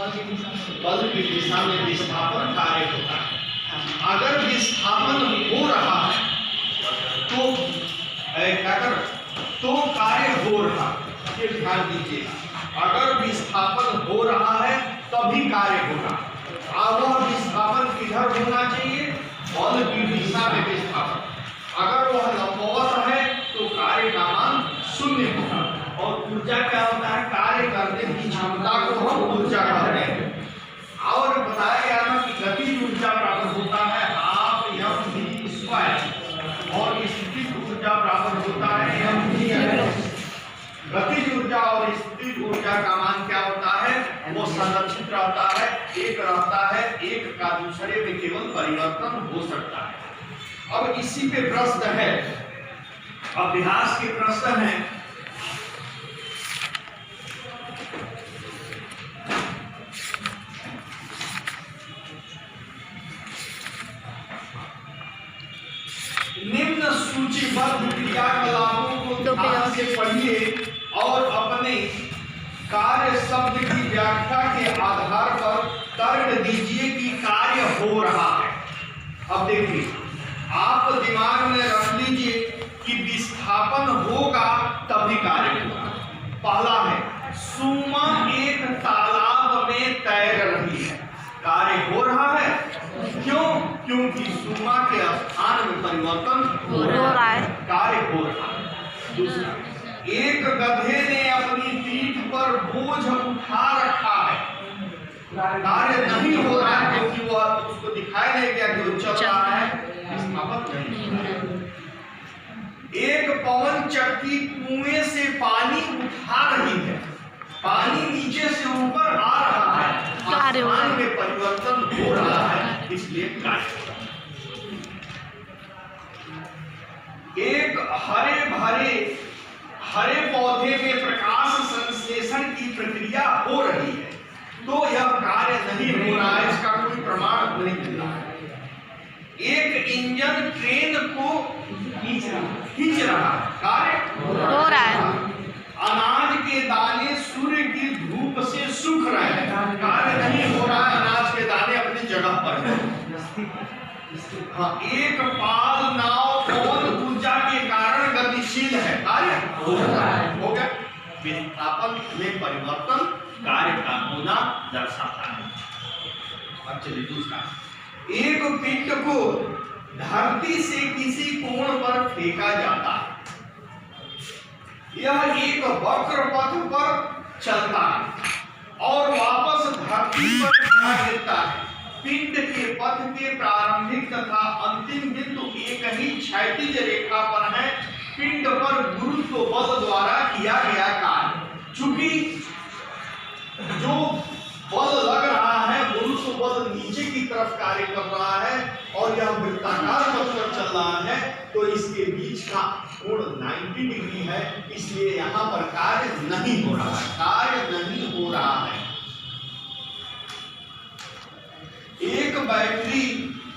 बल की दिशा में विस्थापन कार्य होता है। अगर विस्थापन हो रहा है तो क्या कर तो कार्य हो रहा है, ये ध्यान दीजिएगा। अगर विस्थापन हो रहा है तभी कार्य होगा। अब वह विस्थापन किधर होना चाहिए? बल की दिशा में विस्थापन। अगर वह लंबवत है तो कार्य का मान शून्य होगा। और ऊर्जा क्या होता है? कार्य करने की क्षमता को हम ऊर्जा कहते हैं। और बताया गया ना कि गतिज ऊर्जा प्राप्त होता है हाफ mv², और स्थितिज ऊर्जा प्राप्त होता है mv²। गतिज ऊर्जा और स्थितिज ऊर्जा का मान क्या होता है? वो संरक्षित रहता है, एक रहता है, एक का दूसरे में केवल परिवर्तन हो सकता है। अब इसी पे प्रश्न है, अभ्यास के प्रश्न है। निम्न सूचीबद्ध क्रियाकलापों को ध्यान से पढ़िए और अपने कार्य शब्द की व्याख्या के आधार पर तर्क दीजिए कि कार्य हो रहा है। अब देखिए, आप दिमाग में रख लीजिए कि विस्थापन होगा तभी कार्य होगा। पहला है, सुमा एक तालाब में तैर रही है, कार्य हो रहा है। क्यों? क्योंकि सुमा के स्थान में परिवर्तन हो रहा है, कार्य हो रहा है। दूसरा, एक गधे ने अपनी पीठ पर बोझ उठा रखा है, कार्य नहीं हो रहा है क्योंकि वह उसको दिखाई नहीं दिया कि वो चल रहा है, विस्थापन नहीं हो रहा है। एक पवन चक्की कुएं से पानी उठा रही है, पानी नीचे से ऊपर आ रहा है, आसमान में परिवर्तन हो रहा है, इसलिए कार्य हो रहा है। एक हरे पौधे में प्रकाश संश्लेषण की प्रक्रिया हो रही है, तो यह कार्य नहीं हो रहा है, इसका कोई प्रमाण नहीं मिल रहा है। एक इंजन ट्रेन को खींच रहा है, कार्य हो रहा है। अनाज के दाने सूर्य की धूप से सूख रहे हैं, कार्य नहीं हो रहा है, अनाज के दाने अपनी जगह पर हैं। हाँ, एक पाल नाव पवन ऊर्जा के कारण गतिशील है, कार्य हो रहा है। हो गया? विस्थापन में परिवर्तन कार्य का होना दर्शाता है। अब चलिए दूसरा, एक पिंड को धरती से किसी कोण पर फेंका जाता है, यह एक वक्र पथ पर चलता है और वापस धरती पर जा गिरता है। पिंड के पथ के प्रारंभिक तथा अंतिम बिंदु एक ही क्षैतिज रेखा पर है। पिंड पर गुरुत्व बल द्वारा किया गया कार्य, चूंकि जो बल लग रहा है गुरुत्व बल नीचे की तरफ कार्य कर रहा है और यह वृत्ताकार पथ पर चल रहा है, तो इसके बीच का कोण 90 डिग्री है, इसलिए यहाँ पर कार्य नहीं हो रहा है, कार्य नहीं हो रहा है। एक बैटरी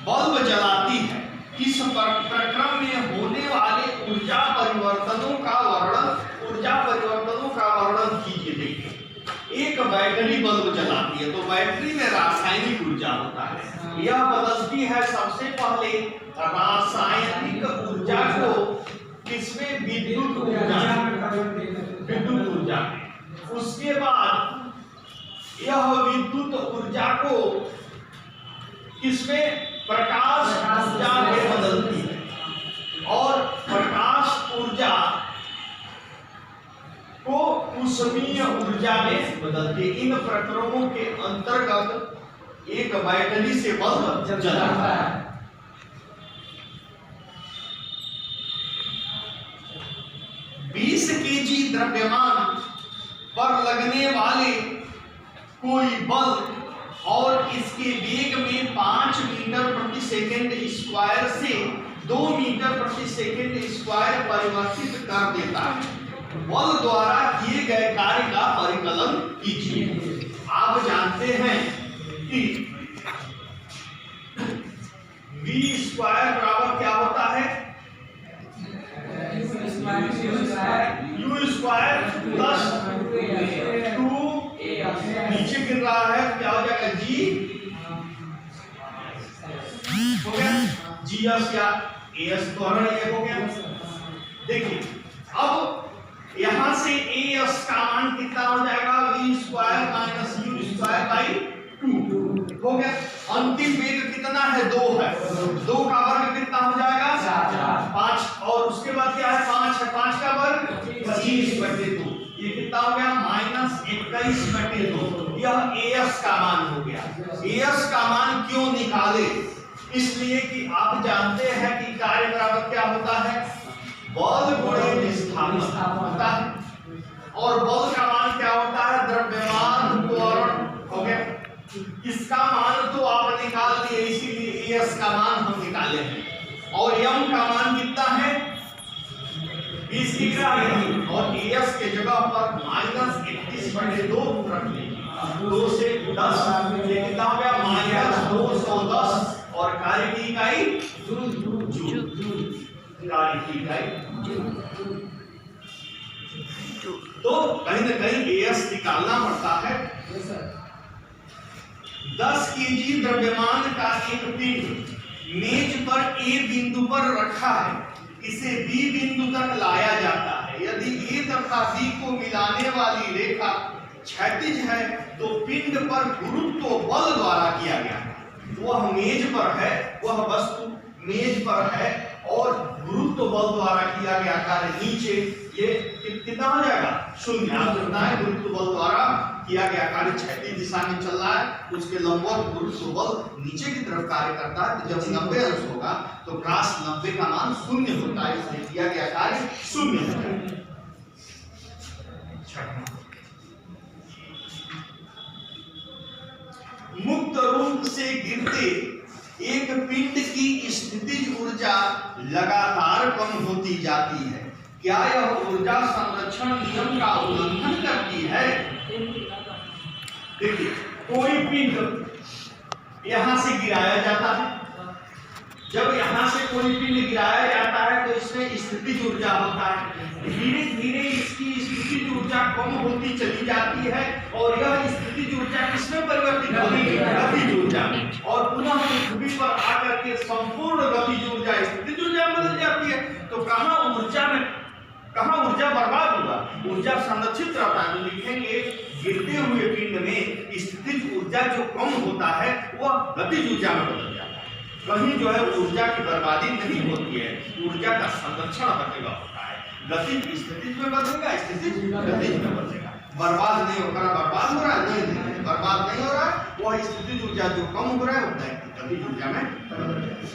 बल्ब जलाती है, इस प्रक्रम में होने वाले ऊर्जा परिवर्तनों का वर्णन कीजिए। देखिए, एक बैटरी बल्ब जलाती है तो बैटरी में रासायनिक ऊर्जा होता है, यह बदलती है सबसे पहले रासायनिक ऊर्जा को किसमें? विद्युत ऊर्जा में। उसके बाद यह विद्युत ऊर्जा को किसमें? प्रकाश ऊर्जा में बदलती है और प्रकाश ऊर्जा को ऊष्मीय ऊर्जा में बदलती है। इन प्रक्रमों के अंतर्गत एक बैटरी से बल्ब जलता है। 20 केजी द्रव्यमान पर लगने वाले कोई बल और इसके वेग में 5 मीटर प्रति सेकंड स्क्वायर से 2 मीटर प्रति सेकंड स्क्वायर परिवर्तित कर देता है। बल द्वारा किए गए कार्य का परिकलन कीजिए। आप जानते हैं कि v स्क्वायर बराबर क्या होता है? u स्क्वायर प्लस 2 नीचे गिर रहा है क्या एस या एस त्वरण ये हो गया। देखिए अब यहां से एस का मान कितना हो जाएगा, v square minus u square by 2 हो गया। अंतिम वेग कितना है, 2 है, 2 का वर्ग कितना हो जाएगा 5, और उसके बाद क्या है 5 है, 5 का वर्ग 25/2, ये कितना हो गया माइनस 21/2। यह एस का मान हो गया। एस का मान क्यों निकाले, इसलिए कि आप जानते हैं कि कार्य बराबर क्या होता है, बल गुणे विस्थापन होता है, और बल का मान क्या होता है, द्रव्यमान त्वरण हो गया। इसका मान तो आप निकाल दिए, इसीलिए एस का मान हम निकाले हैं, और m का मान कितना है 20 है, और एस के जगह पर माइनस 21/2 रख लीजिए, 2 से 10 ये कितना हो गया माइनस 210, और कार्य की इकाई जूल, कार्य की इकाई। तो कहीं ना कहीं एस निकालना पड़ता है। 10 केजी द्रव्यमान का एक पिंड मेज पर ए बिंदु पर रखा है, इसे बी बिंदु तक लाया जाता है। यदि ए तथा बी को मिलाने वाली रेखा क्षैतिज है तो पिंड पर गुरुत्व बल द्वारा किया गया है। वह मेज पर है, वह वस्तु मेज पर है और गुरुत्व बल द्वारा किया गया कार्य नीचे, ये कितना हो जाएगा 0। आप जानना है गुरुत्व बल द्वारा किया गया कार्य क्षैतिज दिशा में चल रहा है, उसके लंबवत गुरुत्व बल नीचे की तरफ कार्य करता है। तो जब 90 अंश होगा तो cos 90 का मान 0 होता है, इसलिए किया गया कार्य 0 होता है। मुक्त रूप से गिरते एक पिंड की स्थितिज ऊर्जा लगातार कम होती जाती है। क्या यह ऊर्जा संरक्षण नियम का उल्लंघन करती है? देखिए कोई पिंड यहां से गिराया जाता है, जब यहां से कोई पिंड गिराया जाता है तो इसमें स्थितिज ऊर्जा होता है। धीरे धीरे इसकी स्थितिज ऊर्जा कम होती चली जाती है और यह स्थितिज ऊर्जा किसमें परिवर्तित होती है, गतिज ऊर्जा में, और पुनः पृथ्वी पर आकर के संपूर्ण गतिज ऊर्जा स्थितिज ऊर्जा में बदल जाती है। तो कहाँ ऊर्जा बर्बाद हुआ, ऊर्जा संरक्षित रहता है। तो लिखेंगे गिरते हुए पिंड में स्थितिज ऊर्जा जो कम होता है वह गतिज ऊर्जा में बदल जाता है। कहीं जो है ऊर्जा की बर्बादी नहीं होती है, ऊर्जा का संरक्षण बनेगा होता है। गति स्थितिज में बदलेगा, स्थितिज गतिज में बदलेगा। बर्बाद नहीं होकर बर्बाद हो रहा है, नहीं बर्बाद नहीं हो रहा है, वह स्थितिज ऊर्जा जो कम हो रहा है वो गतिज ऊर्जा में बदल जाएगा।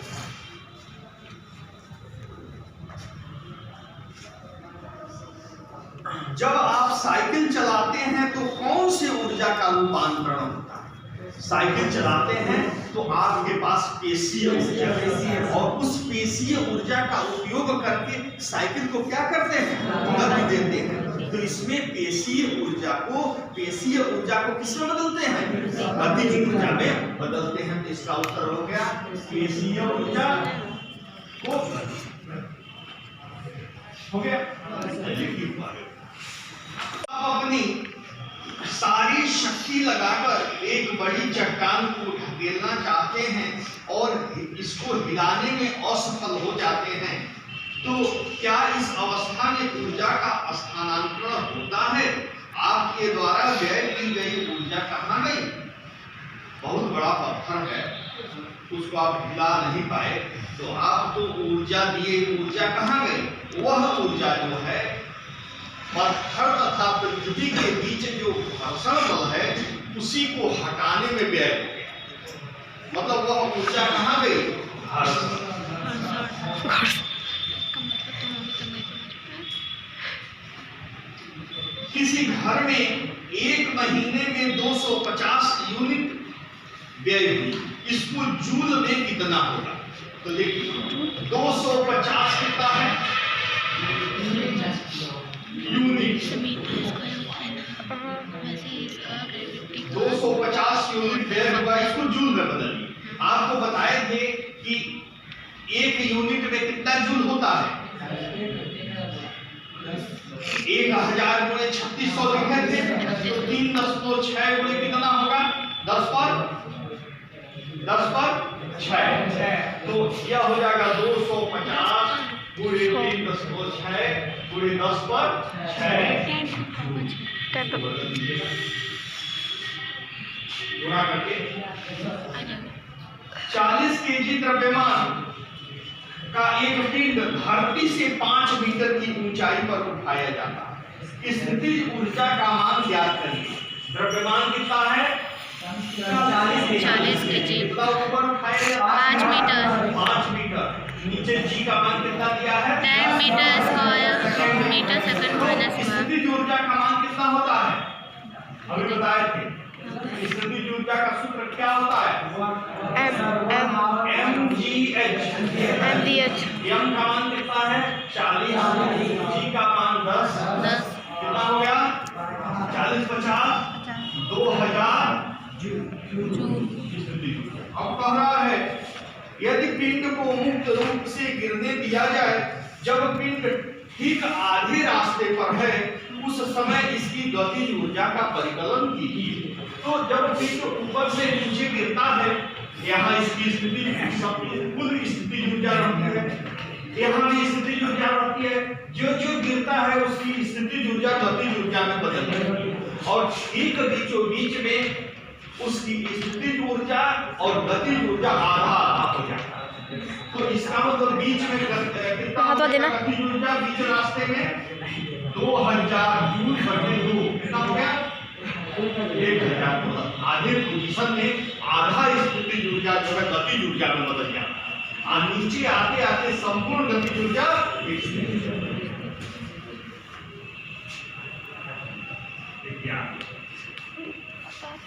जब आप साइकिल चलाते हैं तो कौन से ऊर्जा का रूपांतरण होता है? साइकिल चलाते हैं तो आपके पास पेशीय ऊर्जा है, और उस पेशीय ऊर्जा का उपयोग करके साइकिल को क्या करते हैं, गति देते हैं। तो इसमें पेशीय ऊर्जा को किसमें बदलते हैं, गतिज ऊर्जा में बदलते हैं। तो इसका उत्तर हो गया पेशीय ऊर्जा को हो गया। अपनी सारी शक्ति लगाकर एक बड़ी चट्टान को ढकेलना चाहते हैं और इसको हिलाने में असफल हो जाते हैं, तो क्या इस अवस्था में ऊर्जा का स्थानांतरण होता है? आपके द्वारा व्यय की गई ऊर्जा कहाँ गई? बहुत बड़ा पत्थर है, उसको आप हिला नहीं पाए, तो आप तो ऊर्जा दिए, ऊर्जा कहाँ गई? वह ऊर्जा जो है पत्थर तथा पृथ्वी के बीच जो घर्षण बल है उसी को हटाने में व्यय हो गया। मतलब वह ऊर्जा कहाँ गई? किसी घर में एक महीने में 250 यूनिट व्यय हुई, इसको जूल में कितना होगा? तो देखिए 250 कितना है यूनिट, 250 यूनिट व्यय होगा, इसको जूल में बदलिए। आपको बताए थे कि एक यूनिट में कितना जूल होता है? 1000 गुणे 3600 लिखे थे, तो 3.6 गुणे कितना होगा? 10 पर 6 तो यह हो जाएगा 250 गुणे 3 10 को 6 गुणे 10 पर 6 गुणा करके 40 केजी द्रव्यमान का एक पिंड धरती से 5 मीटर की ऊंचाई पर उठाया जाता है। स्थितिज ऊर्जा का मान ज्ञात करिए। द्रव्यमान कितना है? 40 केजी, ऊपर उठाया जाता है 5 मीटर, 5 मीटर। नीचे जी का मान कितना दिया है? 10 metre square metre second minus स्थितिज ऊर्जा का मान कितना होता है? अभी बताए थे। स्थितिज ऊर्जा का सूत्र क्या होता है? mgh। m का मान कितना है? 40, g का मान 10। कितना हो गया? 40 50 2000 अब कह रहा है यदि पिंड को मुक्त रूप से गिरने दिया जाए, जब पिंड ठीक आधे रास्ते पर है, उस समय इसकी गतिज ऊर्जा का परिकलन कीजिए। तो जब पिंड ऊपर से नीचे गिरता है, यहाँ इसकी स्थिति कुल स्थिति ऊर्जा रहती है, यहाँ भी स्थिति ऊर्जा रहती है। जो जो गिरता है उसकी स्थिति ऊर्जा गतिज ऊर्जा में बदल जाती है, और ठीक बीचों बीच में उसकी स्थिति ऊर्जा और गतिज ऊर्जा आधा आधा हो जाता है। तो इसका मतलब बीच में कितना गतिज ऊर्जा बीच रास्ते में 2000 जूल बटे 2 कितना हो गया? 1000। आधे पोजीशन में आधा स्थिति ऊर्जा जो है गतिज ऊर्जा में बदल जाता है, और नीचे आते आते संपूर्ण गतिज ऊर्जा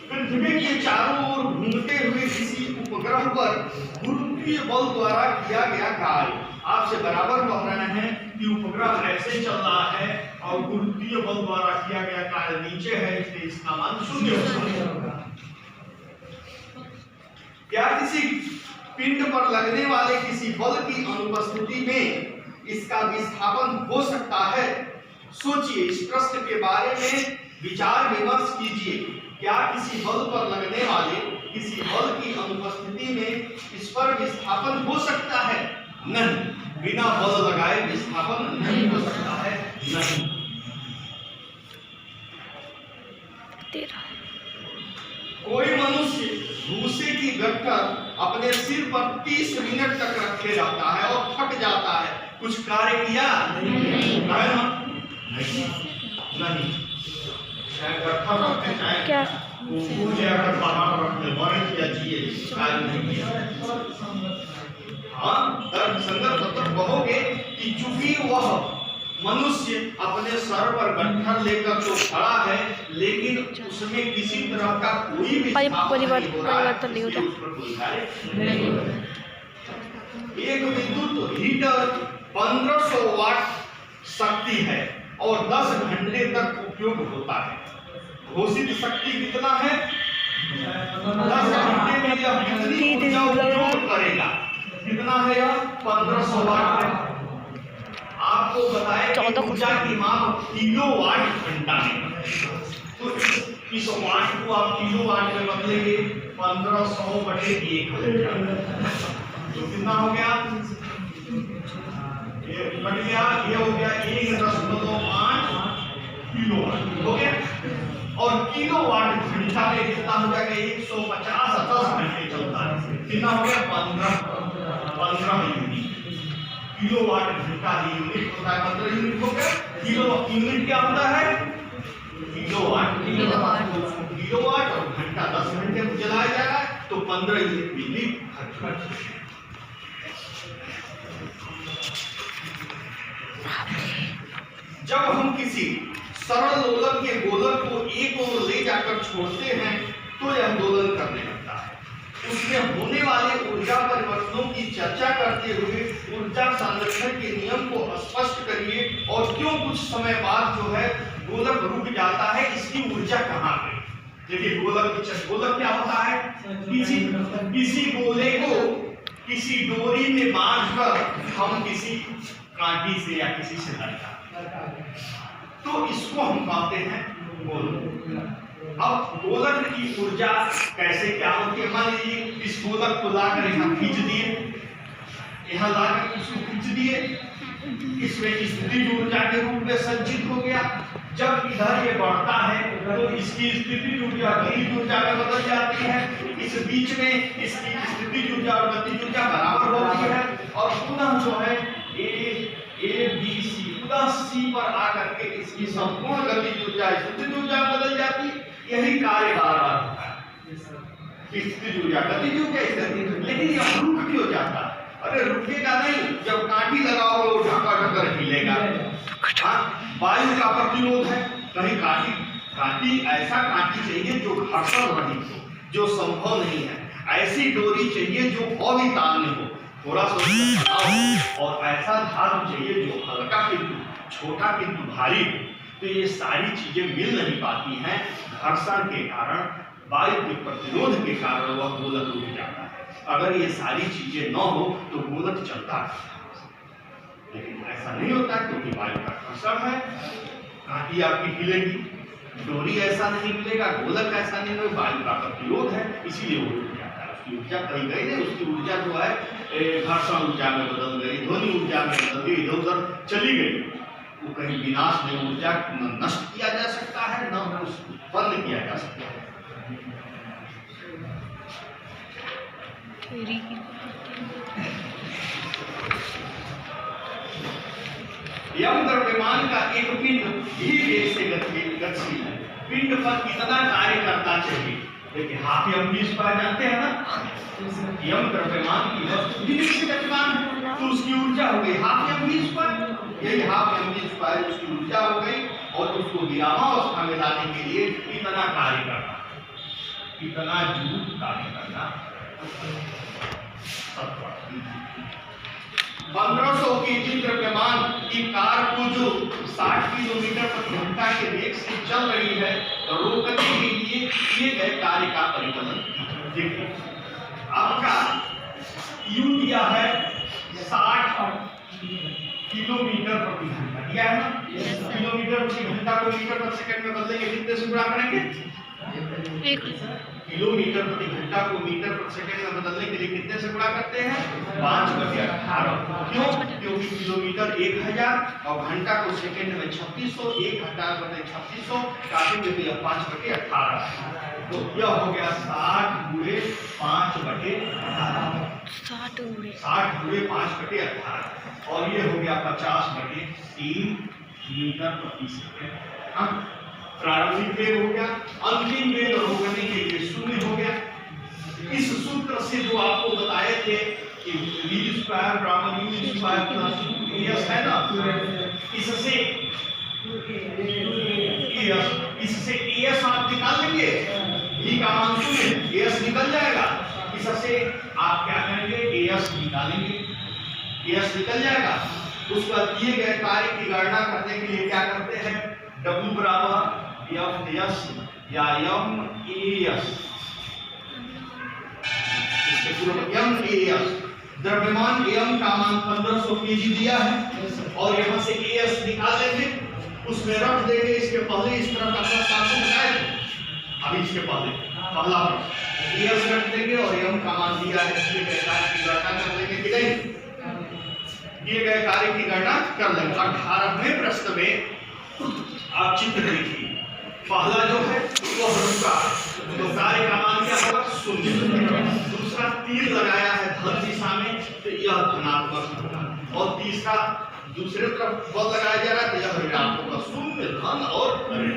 पृथ्वी के चारों ओर घूमते हुए किसी उपग्रह पर गुरुत्वीय बल द्वारा किया गया कार्य। आपसे बराबर कह रहे हैं कि उपग्रह ऐसे चल रहा है और गुरुत्वीय बल द्वारा किया गया कार्य नीचे है, इसलिए इसका मान 0 होगा। क्या किसी पिंड पर लगने वाले किसी बल की अनुपस्थिति में इसका विस्थापन हो सकता है? सोचिए, इस प्रश्न के बारे में विचार विमर्श कीजिए। क्या किसी बल पर लगने वाले किसी बल की अनुपस्थिति में इस पर विस्थापन हो सकता है? नहीं, बिना बल लगाए विस्थापन नहीं हो सकता है। नहीं। कोई मनुष्य भूसे की गट्टर अपने सिर पर 30 मिनट तक रखे रहता है और थक जाता है, कुछ कार्य किया? नहीं। क्या कहोगे कि चूंकि वह मनुष्य अपने सर पर गट्ठर लेकर तो खड़ा है, लेकिन उसमें किसी तरह का कोई भी परिवर्तन नहीं होता। एक विद्युत हीटर 1500 वाट शक्ति है और 10 घंटे तक उपयोग होता है। घोषित शक्ति कितना है? 10 घंटे में यह कितनी ऊर्जा उपयोग करेगा? कितना है यह? 1500 वाट है। आपको बताएं कि ऊर्जा की माप किलोवाट घंटा में। तो इस वाट को आप किलोवाट में बदलेंगे 1500 बटे 1 तो कितना हो गया? ये बट गया, ये हो गया 1.5 किलोवाट हो गया। और किलोवाट घंटा में कितना हो जाएगा? 150 10 घंटे चलता है, कितना हो गया? 15 यूनिट। किलोवाट घंटा यूनिट होता है, 15 यूनिट हो गया। किलो यूनिट क्या होता है? किलोवाट। किलोवाट और घंटा 10 घंटे में जलाया जा रहा है, तो 15 यूनिट बिजली खर्च। जब हम किसी सरल दोलक के गोलक को एक ओर ले जाकर छोड़ते हैं, तो यह दोलन करने लगता है। उसमें होने वाले ऊर्जा परिवर्तनों की चर्चा करते हुए ऊर्जा संरक्षण के नियम को स्पष्ट करिए, और क्यों कुछ समय बाद जो है गोलक रुक जाता है, इसकी ऊर्जा कहाँ गई? देखिए, गोलक क्या होता है? किसी गोले को किसी डोरी में बांधकर हम किसी कांटी से या किसी से लटका, तो इसको हम कहते हैं गोलक। अब गोलक की ऊर्जा कैसे क्या होती है? मान लीजिए इस गोलक को लाकर यहाँ खींच दिए, यहाँ लाकर उसको खींच दिए, इसमें स्थितिज ऊर्जा के रूप में संचित हो गया। जब इधर ये बढ़ता है तो इसकी स्थितिज ऊर्जा गतिज ऊर्जा में बदल जाती है। इस बीच में इसकी स्थितिज ऊर्जा और गतिज ऊर्जा बराबर होती है और पुनः जो है ए बी सी पुनः सी पर आकर के इसकी संपूर्ण गतिज ऊर्जा स्थितिज ऊर्जा बदल जाती है। यही कार्य बार बार होता है, स्थितिज ऊर्जा गतिज ऊर्जा। लेकिन यह रुक क्यों जाता है? अरे रुकेगा नहीं, जब कांटी लगाओगे वो ढका हिलेगा। वायु का प्रतिरोध है, कहीं कांटी ऐसा कांटी चाहिए जो घर्षण रहित हो, जो संभव नहीं है। ऐसी डोरी चाहिए जो अविताम्य हो, थोड़ा सा और ऐसा धातु चाहिए जो हल्का किंतु छोटा किंतु भारी हो। तो ये सारी चीजें मिल नहीं पाती हैं, घर्षण के कारण, वायु के प्रतिरोध के कारण वह गोलक रुक जाता है। अगर ये सारी चीजें न हो तो गोलक चलता है, लेकिन ऐसा नहीं होता क्योंकि वायु का घर्षण है। कांटी आपकी हिलेगी, डोरी ऐसा नहीं मिलेगा, गोलक ऐसा नहीं होगा, वायु का प्रतिरोध है, इसीलिए वो रुक जाता है। उसकी ऊर्जा कहीं गई नहीं, उसकी ऊर्जा जो है घर्षण ऊर्जा में बदल गई, ध्वनि ऊर्जा में बदल गई, इधर उधर चली गई। वो कहीं विनाश में ऊर्जा न नष्ट किया जा सकता है, न उसको उत्पन्न किया जा सकता है। यम द्रव्यमान का एक पिंड भी वेग से गतिशील है। पिंड पर कितना कार्य करना चाहिए? देखिए हाफ एम वी स्क्वायर जानते हैं ना, यम द्रव्यमान की वस्तु भी वेग से गतिमान है तो उसकी ऊर्जा हो गई हाफ एम वी स्क्वायर। यही हाफ एम वी स्क्वायर उसकी ऊर्जा हो गई और उसको विरामावस्था में लाने के लिए इतना कार्य करना, इतना जूल कार्य करना। 1500 केजी द्रव्यमान की कार को जो 60 किलोमीटर प्रति घंटा के वेग से चल रही है, रोकने के लिए किए गए कार्य का परिकलन देखिए। आपका यू दिया है 60 किलोमीटर प्रति घंटा, दिया है ना। किलोमीटर प्रति घंटा को मीटर प्रति सेकंड में बदलेंगे, कितने से गुणा करेंगे? किलोमीटर प्रति घंटा को मीटर प्रति सेकंड में बदलने के लिए कितने से गुणा करते हैं? 5/18। क्यों? क्योंकि किलोमीटर 1000 और घंटा को सेकंड में 3600, 1000/3600 काटेंगे तो यह 5/18। तो यह हो गया 60 गुणे 5/18, 60 गुणे 5/18 और ये हो गया 50/3 मीटर प्रति सेकंड। प्रारंभिक वेग हो गया, अंतिम वेग रोकने के लिए 0 हो गया। इस सूत्र से जो आपको बताए थे कि v स्क्वायर बराबर u स्क्वायर प्लस s है ना, इससे as आप निकाल लेंगे, v का मान 0, as निकल जाएगा। इससे आप क्या करेंगे? as निकालेंगे, as निकल जाएगा। उसके बाद दिए गए कार्य की गणना करने के लिए क्या करते हैं? w बराबर एफ एस या M A S, M A S. द्रव्यमान एम का मान 1500 केजी दिया है और यहाँ से ए एस निकाल लेंगे, उसमें रख देंगे। इसके पहले इस तरह का प्रश्न बनाए, अभी इसके पहले पहला ए एस रख देंगे और एम का मान दिया है, दिए गए कार्य की गणना कर लेंगे कि नहीं? दिए गए कार्य की गणना कर लेंगे। 18वें प्रश्न में आप चित्र देखिए, पहला जो है वो रुका, तो कार्य का मान क्या होगा? 0। दूसरा तीर लगाया है धन दिशा में तो यह धनात्मक होगा और तीसरा दूसरे तरफ बल लगाया जा रहा है तो यह ऋणात्मक होगा। 0 धन और ऋण।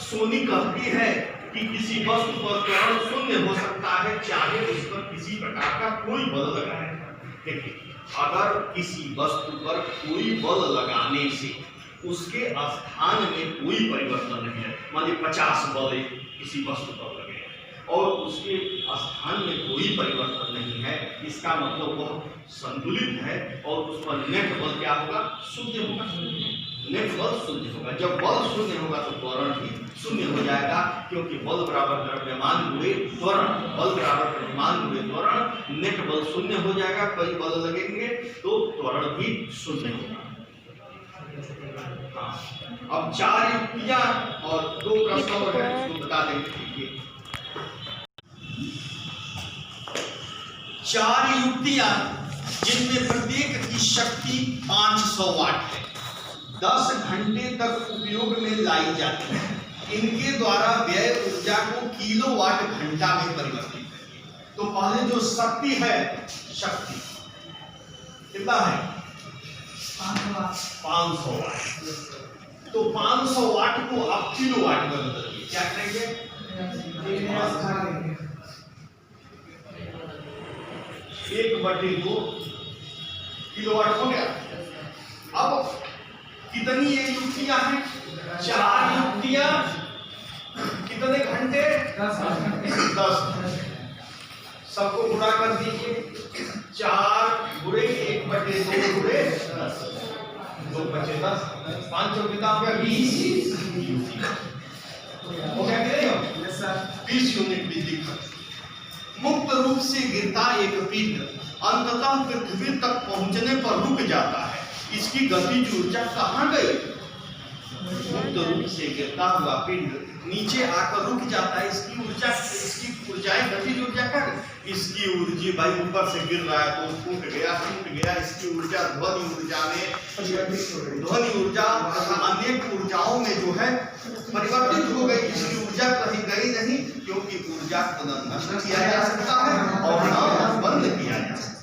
सोनी कहती है कि किसी वस्तु पर त्वरण 0 हो सकता है चाहे उस पर किसी प्रकार का कोई बल लगाए। देखिए अगर किसी वस्तु पर कोई बल लगाने से उसके स्थान में कोई परिवर्तन नहीं है, मान लीजिए 50 बल किसी वस्तु पर लगे और उसके स्थान में कोई परिवर्तन नहीं है, इसका मतलब वह संतुलित है और उस पर नेट बल क्या होगा? 0 होगा। नेट बल 0 होगा। जब बल 0 होगा तो त्वरण भी 0 हो जाएगा, क्योंकि बल बराबर द्रव्यमान गुणे त्वरण, बल बराबर द्रव्यमान गुणे त्वरण। नेट बल 0 हो जाएगा, कई बल लगेंगे तो त्वरण भी 0 होगा। अब 4 युक्तियां और 2 प्रश्न और है, उसको बता देंगे। 4 युक्तियां जिनमें प्रत्येक की शक्ति 500 वाट है, 10 घंटे तक उपयोग में लाई जाती है। इनके द्वारा व्यय ऊर्जा को किलोवाट घंटा में परिवर्तित करिए। तो पहले जो शक्ति है, शक्ति कितना है? 500 वाट। तो 500 वाट को आप किलोवाट में बदलिए। क्या करेंगे? 1/2 किलोवाट हो गया। अब कितनी ये युक्तियां हैं? 4 युक्तियां, कितने घंटे? 10। सबको गुणा कर दीजिए। 4 गुणे 1/2 गुणे 10, 2 बचे 10, 5 कितना हो गया? 20 हो गया कि नहीं? 20 यूनिट बिजली खर्च। मुक्त रूप से गिरता एक पिंड अंततः पृथ्वी तक पहुंचने पर रुक जाता है, इसकी गतिज ऊर्जा कहाँ गई? मुक्त रूप से गिरता हुआ पिंड नीचे आकर रुक जाता है, इसकी ऊर्जाएं गतिज ऊर्जा क्या है? इसकी ऊर्जा भाई ऊपर से गिर रहा है तो टूट गया, इसकी ऊर्जा ध्वनि ऊर्जा तथा अनेक ऊर्जाओं में जो है परिवर्तित हो गई। इसकी ऊर्जा कहीं गई नहीं, क्योंकि ऊर्जा को नष्ट किया जा सकता है और बंद किया जा सकता है।